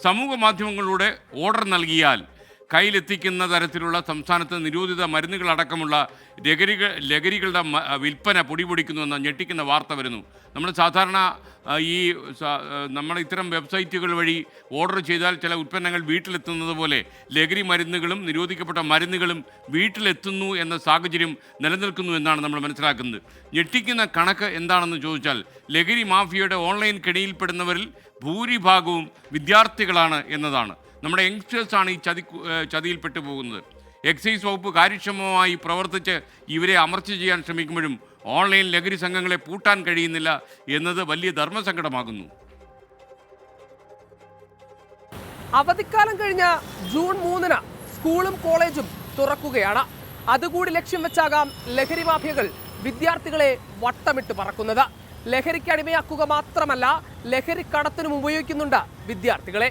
സമൂഹ മാധ്യമങ്ങളിലൂടെ ഓർഡർ നൽകിയാൽ കയ്യിലെത്തിക്കുന്ന തരത്തിലുള്ള സംസ്ഥാനത്ത് നിരോധിത മരുന്നുകളടക്കമുള്ള ലഹരികളുടെ വിൽപ്പന പൊടിപൊടിക്കുന്നുവെന്ന ഞെട്ടിക്കുന്ന വാർത്ത വരുന്നു. നമ്മൾ സാധാരണ നമ്മൾ ഇത്തരം വെബ്സൈറ്റുകൾ വഴി ഓർഡർ ചെയ്താൽ ചില ഉൽപ്പന്നങ്ങൾ വീട്ടിലെത്തുന്നത് പോലെ ലഹരി മരുന്നുകളും നിരോധിക്കപ്പെട്ട മരുന്നുകളും വീട്ടിലെത്തുന്നു എന്ന സാഹചര്യം നിലനിൽക്കുന്നു എന്നാണ് നമ്മൾ മനസ്സിലാക്കുന്നത്. ഞെട്ടിക്കുന്ന കണക്ക് എന്താണെന്ന് ചോദിച്ചാൽ ലഹരി മാഫിയയുടെ ഓൺലൈൻ കെണിയിൽപ്പെടുന്നവരിൽ ഭൂരിഭാഗവും വിദ്യാർത്ഥികളാണ് എന്നതാണ്. നമ്മുടെ യങ്സ്റ്റേഴ്സാണ് ഈ ചതിയിൽപ്പെട്ടു പോകുന്നത്. എക്സൈസ് വകുപ്പ് കാര്യക്ഷമമായി പ്രവർത്തിച്ച് ഇവരെ അമർച്ച ചെയ്യാൻ ശ്രമിക്കുമ്പോഴും ഓൺലൈൻ ലഹരി സംഘങ്ങളെ പൂട്ടാൻ കഴിയുന്നില്ല എന്നത് വലിയ ധർമ്മസങ്കടമാകുന്നു. അവധിക്കാലം കഴിഞ്ഞ ജൂൺ 3-ന് സ്കൂളും കോളേജും തുറക്കുകയാണ്. അതുകൂടി ലക്ഷ്യം വെച്ചാകാം ലഹരി മാഫിയകൾ വിദ്യാർത്ഥികളെ വട്ടമിട്ട് പറക്കുന്നത്. ലഹരിക്ക് അടിമയാക്കുക മാത്രമല്ല, ലഹരി കടത്തിനും ഉപയോഗിക്കുന്നുണ്ട് വിദ്യാർത്ഥികളെ.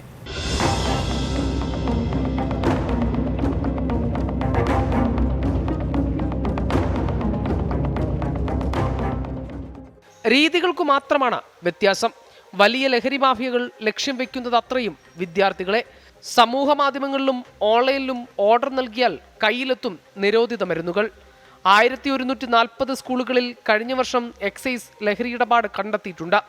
രീതികൾക്ക് മാത്രമാണ് വ്യത്യാസം. വലിയ ലഹരി മാഫിയകൾ ലക്ഷ്യം വെക്കുന്നത് അത്രയും വിദ്യാർത്ഥികളെ. സമൂഹ മാധ്യമങ്ങളിലും ഓൺലൈനിലും ഓർഡർ നൽകിയാൽ കയ്യിലെത്തും നിരോധിത മരുന്നുകൾ. 1140 സ്കൂളുകളിൽ കഴിഞ്ഞ വർഷം എക്സൈസ് ലഹരി ഇടപാട് കണ്ടെത്തിയിട്ടുണ്ട്.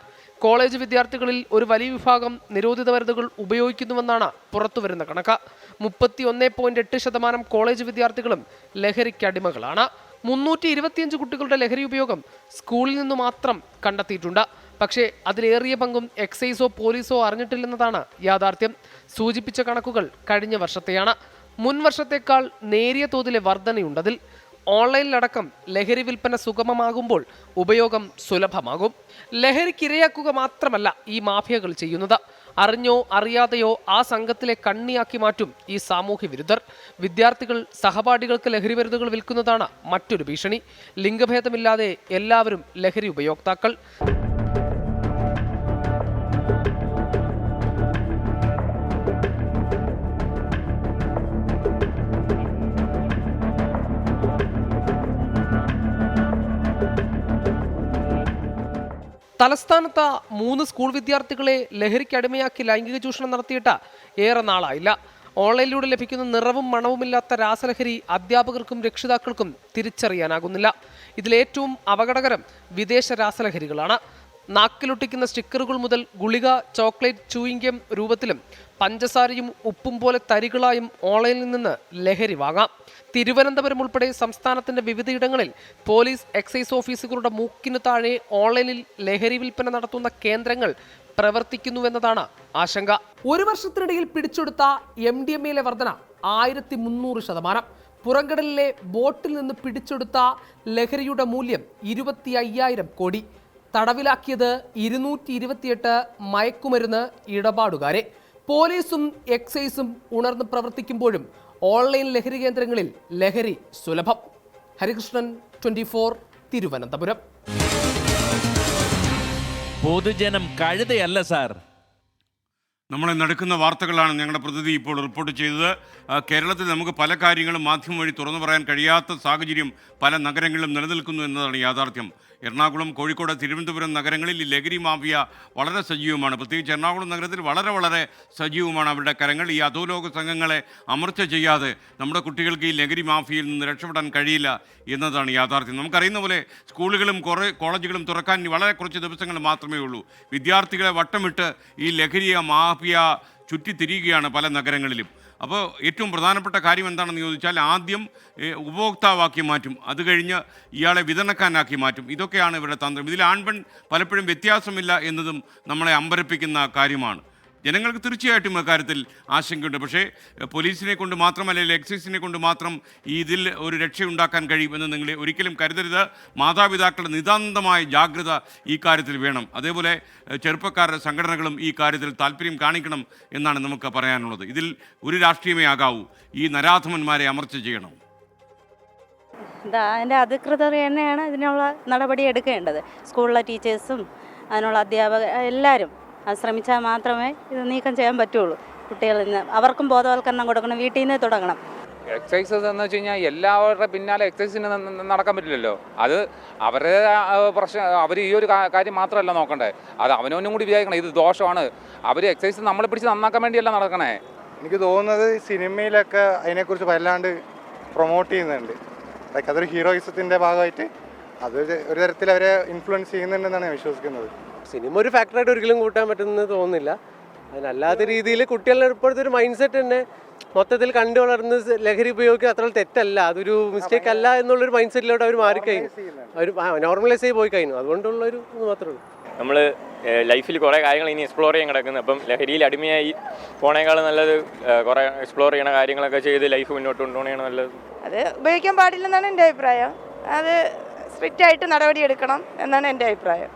കോളേജ് വിദ്യാർത്ഥികളിൽ ഒരു വലിയ വിഭാഗം നിരോധിത മരുന്നുകൾ ഉപയോഗിക്കുന്നുവെന്നാണ് പുറത്തുവരുന്ന കണക്ക്. 31.8% കോളേജ് വിദ്യാർത്ഥികളും ലഹരിക്ക് അടിമകളാണ്. 325 കുട്ടികളുടെ ലഹരി ഉപയോഗം സ്കൂളിൽ നിന്ന് മാത്രം കണ്ടെത്തിയിട്ടുണ്ട്. പക്ഷേ അതിലേറിയ പങ്കും എക്സൈസോ പോലീസോ അറിഞ്ഞിട്ടില്ലെന്നതാണ് യാഥാർത്ഥ്യം. സൂചിപ്പിച്ച കണക്കുകൾ കഴിഞ്ഞ വർഷത്തെയാണ്. മുൻ വർഷത്തേക്കാൾ നേരിയ തോതിലെ വർധനയുണ്ടതിൽ. ഓൺലൈനിലടക്കം ലഹരി വിൽപ്പന സുഗമമാകുമ്പോൾ ഉപയോഗം സുലഭമാകും. ലഹരിക്കിരയാക്കുക മാത്രമല്ല ഈ മാഫിയകൾ ചെയ്യുന്നത്. അറിഞ്ഞോ അറിയാതെയോ ആ സംഘത്തിലെ കണ്ണിയാക്കി മാറ്റും ഈ സാമൂഹ്യ വിരുദ്ധർ. വിദ്യാർത്ഥികൾ സഹപാഠികൾക്ക് ലഹരി മരുന്നുകൾ വിൽക്കുന്നതാണ് മറ്റൊരു ഭീഷണി. ലിംഗഭേദമില്ലാതെ എല്ലാവരും ലഹരി ഉപയോക്താക്കൾ. തലസ്ഥാനത്ത് 3 സ്കൂൾ വിദ്യാർത്ഥികളെ ലഹരിക്ക് അടിമയാക്കി ലൈംഗിക ചൂഷണം നടത്തിയിട്ട് ഏറെ നാളായില്ല. ഓൺലൈനിലൂടെ ലഭിക്കുന്ന നിറവും മണവുമില്ലാത്ത രാസലഹരി അധ്യാപകർക്കും രക്ഷിതാക്കൾക്കും തിരിച്ചറിയാനാകുന്നില്ല. ഇതിലേറ്റവും അപകടകരം വിദേശ രാസലഹരികളാണ്. നാക്കിലൊട്ടിക്കുന്ന സ്റ്റിക്കറുകൾ മുതൽ ഗുളിക, ചോക്ലേറ്റ്, ചൂയിങ്കം രൂപത്തിലും പഞ്ചസാരയും ഉപ്പും പോലെ തരികളായും ഓൺലൈനിൽ നിന്ന് ലഹരി വാങ്ങാം. തിരുവനന്തപുരം ഉൾപ്പെടെ സംസ്ഥാനത്തിന്റെ വിവിധയിടങ്ങളിൽ പോലീസ്, എക്സൈസ് ഓഫീസുകളുടെ മൂക്കിന് താഴെ ഓൺലൈനിൽ ലഹരി വിൽപ്പന നടത്തുന്ന കേന്ദ്രങ്ങൾ പ്രവർത്തിക്കുന്നുവെന്നതാണ് ആശങ്ക. ഒരു വർഷത്തിനിടയിൽ പിടിച്ചെടുത്ത MDMA വർധന 1300%. പുറംകടലിലെ ബോട്ടിൽ നിന്ന് പിടിച്ചെടുത്ത ലഹരിയുടെ മൂല്യം 25,000 കോടി. തടവിലാക്കിയത് 228 മയക്കുമരുന്ന് ഇടപാടുകാരെ. പോലീസും എക്സൈസും ഉണർന്ന് പ്രവർത്തിക്കുമ്പോഴും ഓൺലൈൻ ലഹരി കേന്ദ്രങ്ങളിൽ ലഹരി സുലഭം. ഹരികൃഷ്ണൻ, 24, തിരുവനന്തപുരം. പൊതുജനം കഴുതയല്ല സാർ. നമ്മളെ നടക്കുന്ന വാർത്തകളാണ് ഞങ്ങളുടെ പ്രതിനിധി ഇപ്പോൾ റിപ്പോർട്ട് ചെയ്തത്. കേരളത്തിൽ നമുക്ക് പല കാര്യങ്ങളും മാധ്യമം വഴി തുറന്നു പറയാൻ കഴിയാത്ത സാഹചര്യം പല നഗരങ്ങളിലും നിലനിൽക്കുന്നു എന്നതാണ് യാഥാർത്ഥ്യം. എറണാകുളം, കോഴിക്കോട്, തിരുവനന്തപുരം നഗരങ്ങളിൽ ഈ ലഹരി മാഫിയ വളരെ സജീവമാണ്. പ്രത്യേകിച്ച് എറണാകുളം നഗരത്തിൽ വളരെ സജീവമാണ് അവരുടെ കരങ്ങൾ. ഈ അധോലോക സംഘങ്ങളെ അമർച്ച ചെയ്യാതെ നമ്മുടെ കുട്ടികൾക്ക് ഈ ലഹരി മാഫിയയിൽ നിന്ന് രക്ഷപ്പെടാൻ കഴിയില്ല എന്നതാണ് യാഥാർത്ഥ്യം. നമുക്കറിയുന്ന പോലെ സ്കൂളുകളും കോളേജുകളും തുറക്കാൻ വളരെ കുറച്ച് ദിവസങ്ങൾ മാത്രമേ ഉള്ളൂ. വിദ്യാർത്ഥികളെ വട്ടമിട്ട് ഈ ലഹരി മാഫിയ ചുറ്റിത്തിരിയുകയാണ് പല നഗരങ്ങളിലും. അപ്പോൾ ഏറ്റവും പ്രധാനപ്പെട്ട കാര്യം എന്താണെന്ന് ചോദിച്ചാൽ ആദ്യം ഉപഭോക്താവാക്കി മാറ്റും, അത് കഴിഞ്ഞ് ഇയാളെ വിതരണക്കാരനാക്കി മാറ്റും. ഇതൊക്കെയാണ് ഇവരുടെ തന്ത്രം. ഇതിൽ ആൺപെൺ പലപ്പോഴും വ്യത്യാസമില്ല എന്നതും നമ്മളെ അമ്പരപ്പിക്കുന്ന കാര്യമാണ്. ജനങ്ങൾക്ക് തീർച്ചയായിട്ടും അക്കാര്യത്തിൽ ആശങ്കയുണ്ട്. പക്ഷേ പോലീസിനെ കൊണ്ട് മാത്രം, അല്ലെങ്കിൽ എക്സൈസിനെ കൊണ്ട് മാത്രം ഇതിൽ ഒരു രക്ഷയുണ്ടാക്കാൻ കഴിയുമെന്ന് നിങ്ങൾ ഒരിക്കലും കരുതരുത്. മാതാപിതാക്കളുടെ നിതാന്തമായ ജാഗ്രത ഈ കാര്യത്തിൽ വേണം. അതേപോലെ ചെറുപ്പക്കാരുടെ സംഘടനകളും ഈ കാര്യത്തിൽ താല്പര്യം കാണിക്കണം എന്നാണ് നമുക്ക് പറയാനുള്ളത്. ഇതിൽ ഒരു രാഷ്ട്രീയമേ ആകാവൂ. ഈ നരാധമന്മാരെ അമർച്ച ചെയ്യണം. അതിൻ്റെ അധികൃതർ തന്നെയാണ് ഇതിനുള്ള നടപടി എടുക്കേണ്ടത്. സ്കൂളിലെ ടീച്ചേഴ്സും അതിനുള്ള അധ്യാപകർ എല്ലാവരും അത് ശ്രമിച്ചാൽ മാത്രമേ ഇത് നീക്കം ചെയ്യാൻ പറ്റുള്ളൂ. കുട്ടികളിൽ നിന്ന് അവർക്കും ബോധവൽക്കരണം കൊടുക്കണം, വീട്ടിൽ നിന്ന് തുടങ്ങണം. എക്സസൈസ് എന്ന് വെച്ച് കഴിഞ്ഞാൽ എല്ലാവരുടെ പിന്നാലെ എക്സസൈസിന് നടക്കാൻ പറ്റില്ലല്ലോ. അത് അവരുടെ പ്രശ്നം. അവർ ഈ ഒരു കാര്യം മാത്രമല്ല നോക്കണ്ടേ, അത് അവനവനും കൂടി വിചാരിക്കണം ഇത് ദോഷമാണ്. അവർ എക്സസൈസ് നമ്മളെ പിടിച്ച് നന്നാക്കാൻ വേണ്ടിയല്ല നടക്കണേ. എനിക്ക് തോന്നുന്നത് സിനിമയിലൊക്കെ അതിനെക്കുറിച്ച് വല്ലാണ്ട് പ്രൊമോട്ട് ചെയ്യുന്നുണ്ട്. ലൈക്ക് അതൊരു ഹീറോയിസത്തിൻ്റെ ഭാഗമായിട്ട് അത് ഒരു തരത്തിൽ അവരെ ഇൻഫ്ലുവൻസ് ചെയ്യുന്നുണ്ടെന്നാണ് ഞാൻ വിശ്വസിക്കുന്നത്. സിനിമ ഒരു ഫാക്ടറായിട്ട് ഒരിക്കലും കൂട്ടാൻ പറ്റുമെന്ന് തോന്നുന്നില്ല. അതിനല്ലാത്ത രീതിയിൽ കുട്ടികളുടെ ഇപ്പോഴത്തെ ഒരു മൈൻഡ് സെറ്റ് തന്നെ മൊത്തത്തിൽ കണ്ടു വളർന്ന് ലഹരി ഉപയോഗിക്കുക അത്ര തെറ്റല്ല, അതൊരു മിസ്റ്റേക്ക് അല്ല എന്നുള്ളൊരു മൈൻഡ് സെറ്റിലോട്ട് അവർ മാറിക്കഴിഞ്ഞു, അവർ നോർമലൈസ് ചെയ്ത് പോയി കഴിഞ്ഞു. അതുകൊണ്ടുള്ളൊരു ഇത് മാത്രമേ ഉള്ളൂ. നമ്മൾ ലൈഫിൽ കുറേ കാര്യങ്ങൾ ഇനി എക്സ്പ്ലോർ ചെയ്യാൻ കിടക്കുന്നത്. അപ്പം ലഹരിയിൽ അടിമയായി പോണേക്കാൾ നല്ലത് കുറേ എക്സ്പ്ലോർ ചെയ്യണ കാര്യങ്ങളൊക്കെ ചെയ്ത് ലൈഫ് മുന്നോട്ട് കൊണ്ടുപോകണതാണ് നല്ലത്. അത് ഉപയോഗിക്കാൻ പാടില്ലെന്നാണ് എൻ്റെ അഭിപ്രായം. അത് സ്ട്രിക്റ്റ് ആയിട്ട് നടപടിയെടുക്കണം എന്നാണ് എൻ്റെ അഭിപ്രായം.